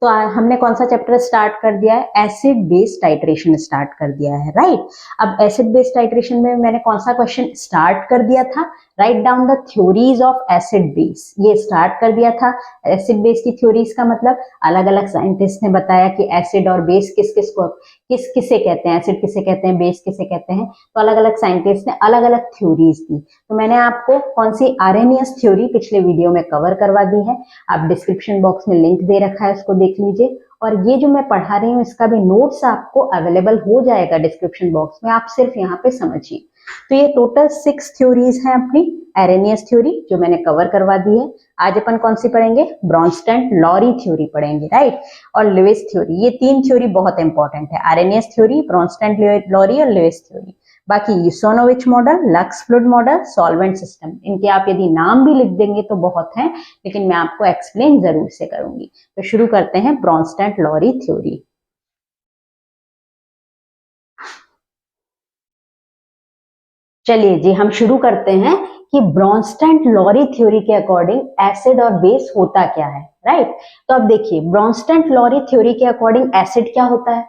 तो हमने कौन सा चैप्टर स्टार्ट कर दिया है, एसिड बेस टाइट्रेशन स्टार्ट कर दिया है, राइट। अब एसिड बेस टाइट्रेशन में मैंने कौन सा क्वेश्चन स्टार्ट कर दिया था, write down the theories of acid base, ये स्टार्ट कर दिया था। एसिड बेस की थ्योरीज का मतलब अलग अलग साइंटिस्ट ने बताया कि एसिड और बेस किस किसे कहते हैं, एसिड किसे कहते हैं, बेस किसे कहते हैं, तो अलग अलग साइंटिस्ट ने अलग अलग थ्योरीज दी। तो मैंने आपको कौन सी आर्हेनियस थ्योरी पिछले वीडियो में कवर करवा दी है, आप डिस्क्रिप्शन बॉक्स में लिंक दे रखा है, उसको देख लीजिए। और ये जो मैं पढ़ा रही हूँ इसका भी नोट्स आपको अवेलेबल हो जाएगा डिस्क्रिप्शन बॉक्स में, आप सिर्फ यहाँ पे समझिए। तो ये टोटल 6 थ्योरीज हैं अपनी आर्हेनियस थ्योरी जो मैंने कवर करवा दी है। आज अपन कौन सी पढ़ेंगे, ब्रॉन्स्टेड लॉरी थ्योरी पढ़ेंगे, राइट, और लेविस थ्योरी। ये 3 थ्योरी बहुत इंपॉर्टेंट है, आर्हेनियस थ्योरी, ब्रॉन्स्टेड लॉरी और लेविस थ्योरी। बाकी Usanovich model, Lux Flood model, solvent system, इनके आप यदि नाम भी लिख देंगे तो बहुत हैं, लेकिन मैं आपको एक्सप्लेन जरूर से करूंगी। तो शुरू करते हैं ब्रॉन्स्टेड लॉरी थ्योरी। चलिए जी, हम शुरू करते हैं कि ब्रॉन्स्टेड लॉरी थ्योरी के अकॉर्डिंग एसिड और बेस होता क्या है, राइट। तो अब देखिए, ब्रॉन्स्टेड लॉरी थ्योरी के अकॉर्डिंग एसिड क्या होता है,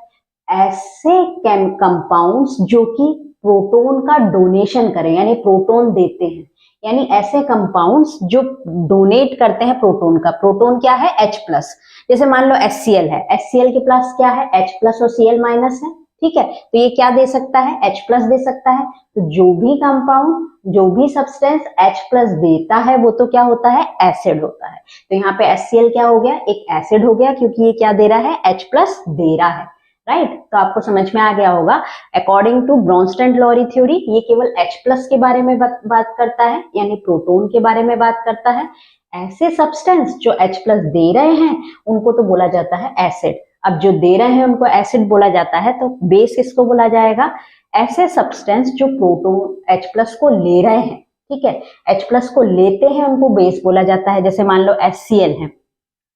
ऐसे कंपाउंड्स जो कि प्रोटॉन का डोनेशन करें, यानी प्रोटॉन देते हैं, यानी ऐसे कंपाउंड्स जो डोनेट करते हैं प्रोटॉन का। प्रोटॉन क्या है, H+, जैसे मान लो HCl है, HCl के पास क्या है, H+ और Cl- है, ठीक है। तो ये क्या दे सकता है, H+ दे सकता है। तो जो भी कंपाउंड, जो भी सब्सटेंस H+ देता है वो तो क्या होता है, एसिड होता है। तो यहाँ पे HCl क्या हो गया, एक एसिड हो गया, क्योंकि ये क्या दे रहा है, H+ दे रहा है, राइट। तो आपको समझ में आ गया होगा, according to Bronsted Lowry theory ये केवल H+ के बारे में बात करता है, यानी प्रोटॉन के बारे में बात करता है। ऐसे सब्सटेंस जो H+ दे रहे हैं उनको तो बोला जाता है एसिड। अब जो दे रहे हैं उनको एसिड बोला जाता है, तो बेस किसको बोला जाएगा, ऐसे सब्सटेंस जो प्रोटॉन H+ को ले रहे हैं, ठीक है, H+ को लेते हैं उनको बेस बोला जाता है। जैसे मान लो HCl है,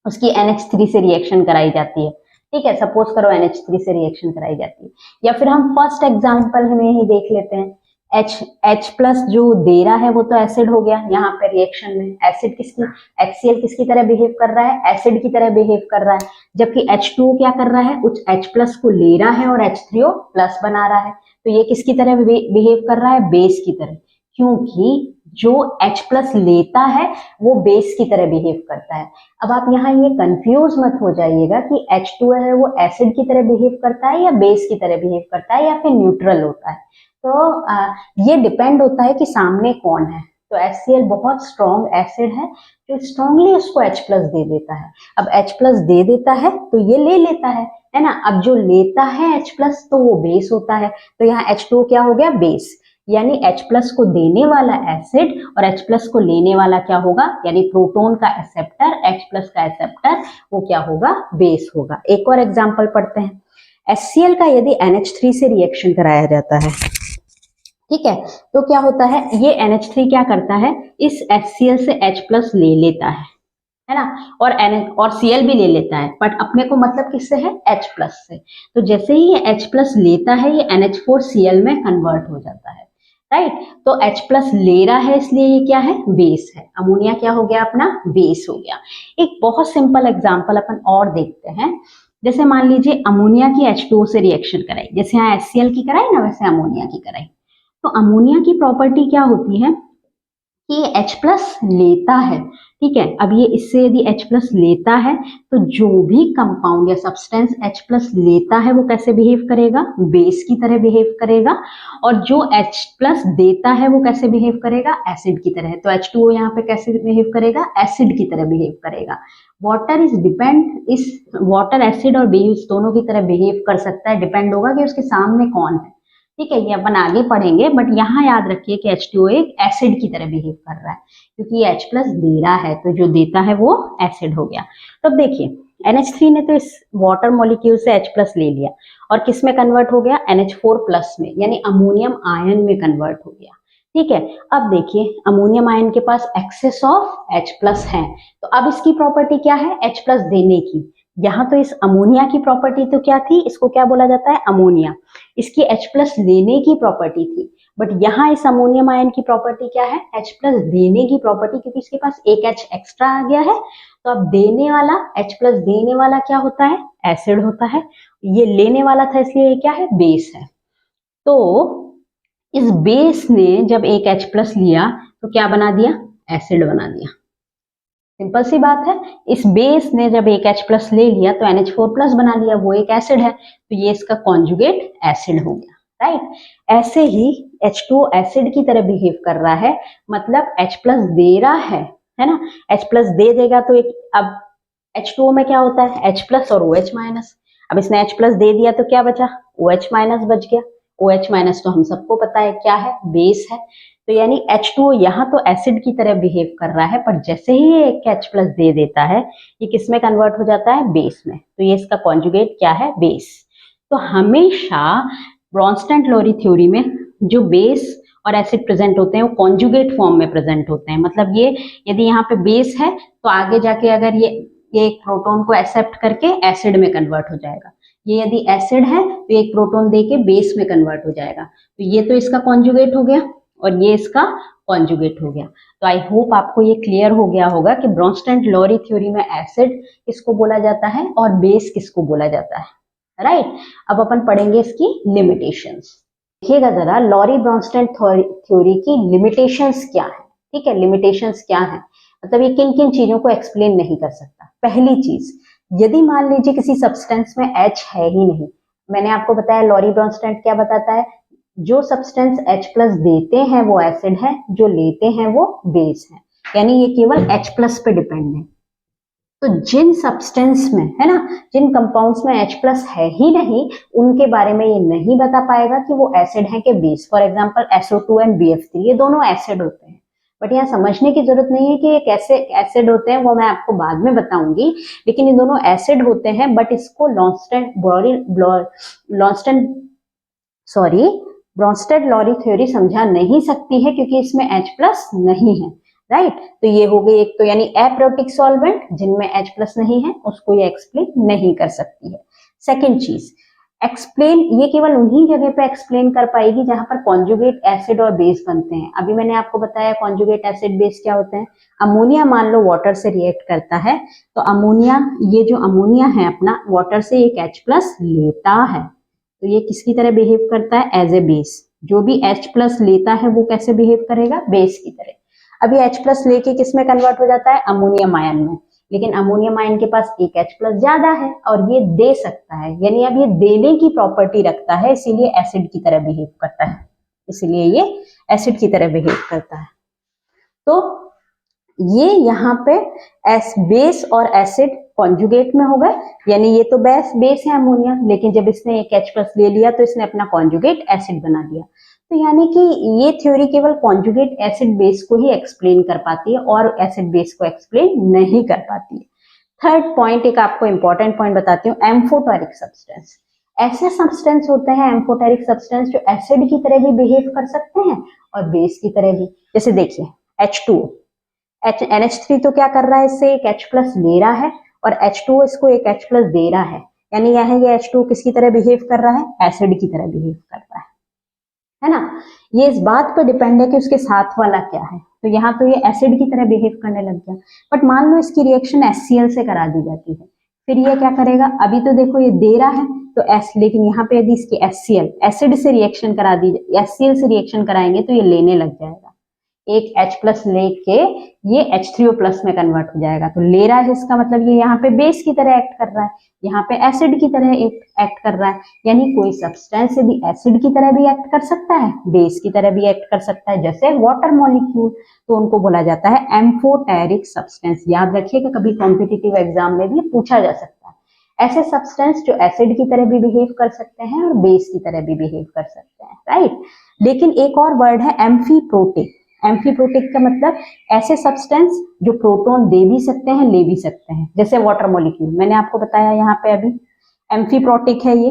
उसकी NH3 से रिएक्शन कराई जाती है, ठीक है, सपोज करो NH3 से रिएक्शन कराई जाती है। या फिर हम फर्स्ट एग्जांपल हमें यही देख लेते हैं, H+ जो दे रहा है वो तो एसिड हो गया, यहाँ पे रिएक्शन में एसिड किसकी, HCl किसकी तरह बिहेव कर रहा है, एसिड की तरह बिहेव कर रहा है। जबकि H2O क्या कर रहा है, उस H+ को ले रहा है और H3O+ बना रहा है। तो ये किसकी तरह बिहेव कर रहा है, बेस की तरह, क्योंकि जो H+ लेता है वो बेस की तरह बिहेव करता है। अब आप यहाँ ये कंफ्यूज मत हो जाइएगा कि H2O है वो एसिड की तरह बिहेव करता है या बेस की तरह बिहेव करता है या फिर न्यूट्रल होता है। तो ये डिपेंड होता है कि सामने कौन है। तो HCl बहुत स्ट्रॉन्ग एसिड है जो स्ट्रांगली उसको H+ दे देता है। अब H+ दे देता है तो ये ले लेता है ना। अब जो लेता है H+ तो वो बेस होता है। तो यहाँ H2O क्या हो गया, बेस, यानी H+ को देने वाला एसिड और H+ को लेने वाला क्या होगा, यानी प्रोटॉन का एक्सेप्टर, H+ का एक्सेप्टर, वो क्या होगा, बेस होगा। एक और एग्जांपल पढ़ते हैं, HCl का यदि NH3 से रिएक्शन कराया जाता है, ठीक है, तो क्या होता है, ये NH3 क्या करता है, इस HCl से H+ ले लेता है ना, और Cl भी ले लेता है, बट अपने को मतलब किससे है, H+ से। तो जैसे ही ये H+ लेता है ये NH4Cl में कन्वर्ट हो जाता है, राइट। तो H+ ले रहा है इसलिए ये क्या है, बेस है। अमोनिया क्या हो गया अपना, बेस हो गया। एक बहुत सिंपल एग्जांपल अपन और देखते हैं। जैसे मान लीजिए अमोनिया की H2O से रिएक्शन कराई, जैसे यहाँ HCl की कराई ना, वैसे अमोनिया की कराई। तो अमोनिया की प्रॉपर्टी क्या होती है कि ये H+ लेता है, ठीक है। अब ये इससे यदि H+ लेता है तो जो भी कंपाउंड या सब्सटेंस H+ लेता है वो कैसे बिहेव करेगा, बेस की तरह बिहेव करेगा। और जो H+ देता है वो कैसे बिहेव करेगा, एसिड की तरह। तो H2O यहाँ पे कैसे बिहेव करेगा, एसिड की तरह बिहेव करेगा। वाटर एसिड और बेस दोनों की तरह बिहेव कर सकता है, डिपेंड होगा कि उसके सामने कौन है, ठीक है। ये अपन आगे पढ़ेंगे, बट यहाँ याद रखिए कि H2O एक एसिड की तरह बिहेव कर रहा है, क्योंकि ये H+ दे रहा है, तो जो देता है वो एसिड हो गया। तो अब देखिए, NH3 ने तो इस वाटर मॉलिक्यूल से H+ ले लिया और किस में कन्वर्ट हो गया, NH4+ में, यानी अमोनियम आयन में कन्वर्ट हो गया, ठीक है। अब देखिए, अमोनियम आयन के पास एक्सेस ऑफ H+ है, तो अब इसकी प्रॉपर्टी क्या है, H+ देने की। यहाँ तो इस अमोनिया की प्रॉपर्टी तो क्या थी, इसको क्या बोला जाता है, अमोनिया। इसकी H+ लेने की प्रॉपर्टी थी, बट यहाँ इस अमोनियम आयन की प्रॉपर्टी क्या है, H प्लस देने की प्रॉपर्टी, क्योंकि इसके पास एक H एक्स्ट्रा आ गया है। तो अब देने वाला H प्लस देने वाला क्या होता है, एसिड होता है। ये लेने वाला था इसलिए ये क्या है, बेस है। तो इस बेस ने जब एक H प्लस लिया तो क्या बना दिया, एसिड बना दिया। सिंपल सी बात है, इस बेस ने जब एक H प्लस ले लिया तो NH4 प्लस बना लिया, वो एक एसिड है, तो ये इसका कॉन्जुगेट एसिड हो गया, राइट। ऐसे ही H2O एसिड की तरह बिहेव कर रहा है, मतलब H प्लस दे रहा है ना, H प्लस दे देगा तो एक, अब H2O में क्या होता है, H प्लस और OH माइनस। अब इसने H प्लस दे दिया तो क्या बचा, OH माइनस बच गया। OH माइनस तो हम सबको पता है क्या है, बेस है। तो यानी H2O यहाँ तो एसिड की तरह बिहेव कर रहा है, पर जैसे ही ये एक H प्लस दे देता है, ये किस में कन्वर्ट हो जाता है, बेस में। तो ये इसका कॉन्जुगेट क्या है, बेस। तो हमेशा ब्रोंस्टेड-लोरी थ्योरी में जो बेस और एसिड प्रेजेंट होते हैं वो कॉन्जुगेट फॉर्म में प्रेजेंट होते हैं। मतलब ये यदि यहाँ पे बेस है तो आगे जाके अगर ये एक प्रोटॉन को एक्सेप्ट करके एसिड में कन्वर्ट हो जाएगा। ये यदि एसिड है तो एक प्रोटॉन देके बेस में कन्वर्ट हो जाएगा। तो ये तो इसका कॉन्जुगेट हो गया और ये इसका कॉन्जुगेट हो गया। तो आई होप आपको ये क्लियर हो गया होगा कि ब्रोंस्टेड-लोरी थ्योरी में एसिड किसको बोला जाता है और बेस किसको बोला जाता है, राइट। अब अपन पढ़ेंगे इसकी लिमिटेशंस। देखिएगा जरा, लॉरी ब्रोंस्टेड थ्योरी की लिमिटेशंस क्या है, ठीक है। लिमिटेशंस क्या है, मतलब ये किन किन चीजों को एक्सप्लेन नहीं कर सकता। पहली चीज, यदि मान लीजिए किसी सब्सटेंस में H है ही नहीं, मैंने आपको बताया लॉरी ब्रोंस्टेड क्या बताता है, जो सब्सटेंस H प्लस देते हैं वो एसिड है, जो लेते हैं वो बेस है, यानी ये केवल H प्लस पे डिपेंड है। तो जिन सब्सटेंस में है ना, जिन कंपाउंड्स में H प्लस है ही नहीं, उनके बारे में ये नहीं बता पाएगा कि वो एसिड है कि base. For example SO2 and BF3, ये दोनों एसिड होते हैं, बट यहाँ समझने की जरूरत नहीं है कि ये कैसे एसिड होते हैं, वो मैं आपको बाद में बताऊंगी। लेकिन ये दोनों एसिड होते हैं, बट इसको ब्रोंस्टेड-लोरी थ्योरी समझा नहीं सकती है, क्योंकि इसमें H प्लस नहीं है, राइट। तो ये हो गई एक, तो यानी एप्रोटिक सॉल्वेंट जिनमें H प्लस नहीं है उसको ये एक्सप्लेन नहीं कर सकती है। सेकेंड चीज, एक्सप्लेन ये केवल उन्हीं जगह पे एक्सप्लेन कर पाएगी जहां पर कॉन्जुगेट एसिड और बेस बनते हैं। अभी मैंने आपको बताया कॉन्जुगेट एसिड बेस क्या होते हैं। अमोनिया मान लो वाटर से रिएक्ट करता है, तो अमोनिया, ये जो अमोनिया है अपना, वाटर से एक H प्लस लेता है, तो ये किसकी तरह बिहेव करता है, एज ए बेस। जो भी H प्लस लेता है वो कैसे बिहेव करेगा, बेस की तरह। अभी H प्लस लेके किस में कन्वर्ट हो जाता है, अमोनियम आयन में, लेकिन अमोनियम आयन के पास एक H प्लस ज्यादा है और ये दे सकता है, यानी अब ये देने की प्रॉपर्टी रखता है, इसीलिए एसिड की तरह बिहेव करता है, इसीलिए ये एसिड की तरह बिहेव करता है। तो ये यहाँ पे बेस और एसिड कॉन्जुगेट में हो गए, यानी ये तो बेस है अमोनिया, लेकिन जब इसने एक H प्लस ले लिया तो इसने अपना कॉन्जुगेट एसिड बना दिया। तो यानी कि ये थ्योरी केवल कॉन्जुगेट एसिड बेस को ही एक्सप्लेन कर पाती है और एसिड बेस को एक्सप्लेन नहीं कर पाती है। थर्ड पॉइंट, एक आपको इंपॉर्टेंट पॉइंट बताती हूँ, एम्फोटेरिक सब्सटेंस। ऐसे सब्सटेंस होते हैं एम्फोटेरिक सब्सटेंस जो एसिड की तरह भी बिहेव कर सकते हैं और बेस की तरह भी। जैसे देखिए H2O, NH3 तो क्या कर रहा है, इससे एक H प्लस ले रहा है और H2O इसको एक H प्लस दे रहा है, यानी यह है ये H2O किसकी तरह बिहेव कर रहा है, एसिड की तरह बिहेव कर रहा है ना। ये इस बात पर डिपेंड है कि उसके साथ वाला क्या है। तो यहाँ तो ये एसिड की तरह बिहेव करने लग गया, बट मान लो इसकी रिएक्शन HCl से करा दी जाती है, फिर ये क्या करेगा, अभी तो देखो ये दे रहा है तो लेकिन यहाँ पे यदि इसकी HCl एसिड से रिएक्शन करा दी, HCl से रिएक्शन कराएंगे तो ये लेने लग जाएगा, एक H प्लस लेके ये H3O प्लस में कन्वर्ट हो जाएगा। तो ले रहा है, इसका मतलब ये यहाँ पे बेस की तरह एक्ट कर रहा है, यहाँ पे एसिड की तरह एक्ट कर रहा है। यानी कोई सब्सटेंस यदि एसिड की तरह भी एक्ट कर सकता है, बेस की तरह भी एक्ट कर सकता है, जैसे वाटर मॉलिक्यूल, तो उनको बोला जाता है एम्फोटेरिक सब्सटेंस। याद रखिएगा, कभी कॉम्पिटिटिव एग्जाम में भी पूछा जा सकता है। ऐसे सब्सटेंस जो एसिड की तरह भी बिहेव कर सकते हैं और बेस की तरह भी बिहेव कर सकते हैं, राइट। लेकिन एक और वर्ड है एम्फीप्रोटिक। एम्फीप्रोटिक का मतलब ऐसे सब्सटेंस जो प्रोटॉन दे भी सकते हैं, ले भी सकते हैं, जैसे वाटर मॉलिक्यूल। मैंने आपको बताया यहाँ पे अभी एम्फीप्रोटिक है ये,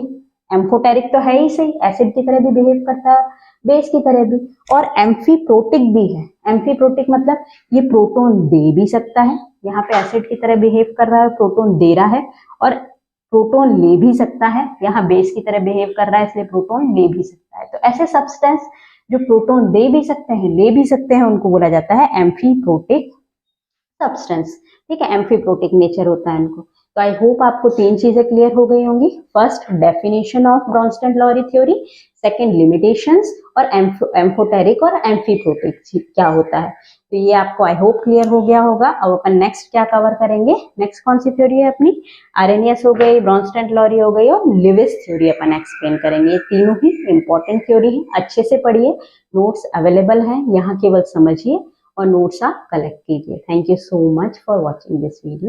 एम्फोटेरिक तो है ही सही, एसिड की तरह भी बिहेव करता है, बेस की तरह भी, और एम्फीप्रोटिक भी है। एम्फीप्रोटिक मतलब ये प्रोटॉन दे भी सकता है, यहाँ पे एसिड की तरह बिहेव कर रहा है, प्रोटॉन दे रहा है, और प्रोटॉन ले भी सकता है, यहाँ बेस की तरह बिहेव कर रहा है इसलिए प्रोटॉन ले भी सकता है। तो ऐसे सब्सटेंस जो प्रोटॉन दे भी सकते हैं, ले भी सकते हैं, उनको बोला जाता है एम्फीप्रोटिक सब्सटेंस। ठीक है, एम्फीप्रोटिक नेचर होता है इनको। तो आई होप आपको तीन चीजें क्लियर हो गई होंगी। First, definition of Bronsted-lorry theory, second, limitations, और एम्फोटेरिक और एम्फीप्रोटिक क्या होता है। तो ये आपको आई होप क्लियर हो गया होगा। अब अपन नेक्स्ट क्या कवर करेंगे, नेक्स्ट कौन सी थ्योरी है अपनी, आरएनएस हो गई, ब्रोंस्टेड-लॉरी हो गई, और लिविस थ्योरी अपन एक्सप्लेन करेंगे। ये तीनों ही इंपॉर्टेंट थ्योरी है, अच्छे से पढ़िए, नोट्स अवेलेबल हैं, यहाँ केवल समझिए और नोट्स आप कलेक्ट कीजिए। Thank you so much for watching this video.